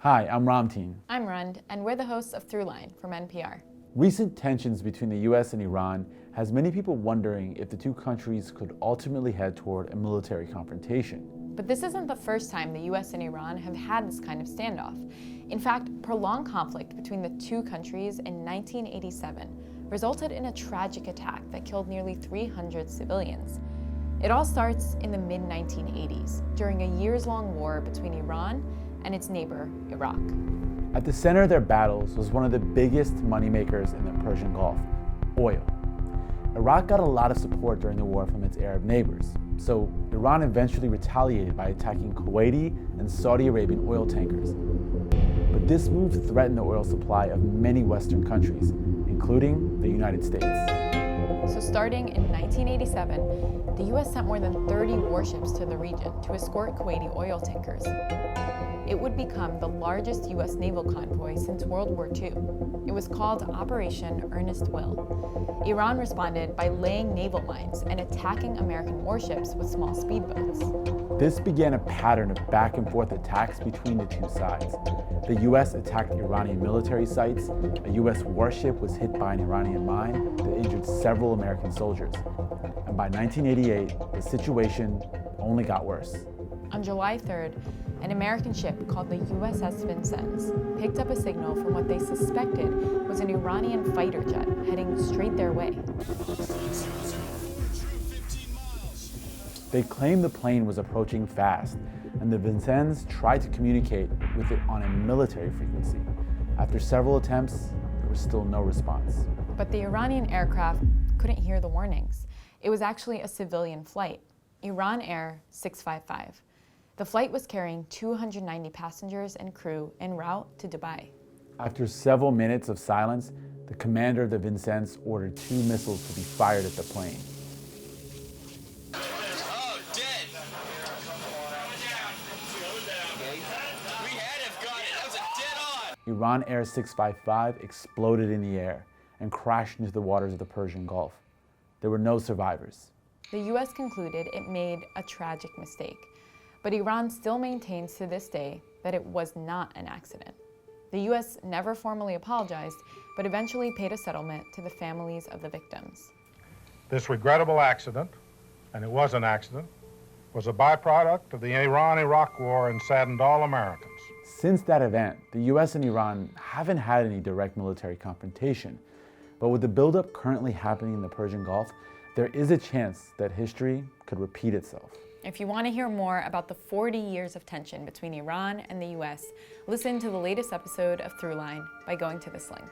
Hi, I'm Ramteen. I'm Rund, and we're the hosts of Throughline from NPR. Recent tensions between the US and Iran has many people wondering if the two countries could ultimately head toward a military confrontation. But this isn't the first time the US and Iran have had this kind of standoff. In fact, prolonged conflict between the two countries in 1987 resulted in a tragic attack that killed nearly 300 civilians. It all starts in the mid-1980s, during a years-long war between Iran and its neighbor, Iraq. At the center of their battles was one of the biggest moneymakers in the Persian Gulf, oil. Iraq got a lot of support during the war from its Arab neighbors, so Iran eventually retaliated by attacking Kuwaiti and Saudi Arabian oil tankers. But this move threatened the oil supply of many Western countries, including the United States. So starting in 1987, the US sent more than 30 warships to the region to escort Kuwaiti oil tankers. It would become the largest US naval convoy since World War II. It was called Operation Earnest Will. Iran responded by laying naval mines and attacking American warships with small speedboats. This began a pattern of back and forth attacks between the two sides. The US attacked Iranian military sites, a US warship was hit by an Iranian mine that injured several American soldiers. And by 1988, the situation only got worse. On July 3rd, an American ship called the USS Vincennes picked up a signal from what they suspected was an Iranian fighter jet heading straight their way. They claimed the plane was approaching fast, and the Vincennes tried to communicate with it on a military frequency. After several attempts, there was still no response. But the Iranian aircraft couldn't hear the warnings. It was actually a civilian flight, Iran Air 655. The flight was carrying 290 passengers and crew en route to Dubai. After several minutes of silence, the commander of the Vincennes ordered 2 missiles to be fired at the plane. Oh, dead! We had him, got it! That was a dead on! Iran Air 655 exploded in the air and crashed into the waters of the Persian Gulf. There were no survivors. The US concluded it made a tragic mistake. But Iran still maintains to this day that it was not an accident. The US never formally apologized, but eventually paid a settlement to the families of the victims. This regrettable accident, and it was an accident, was a byproduct of the Iran-Iraq War and saddened all Americans. Since that event, the US and Iran haven't had any direct military confrontation. But with the buildup currently happening in the Persian Gulf, there is a chance that history could repeat itself. If you want to hear more about the 40 years of tension between Iran and the US, listen to the latest episode of Throughline by going to this link.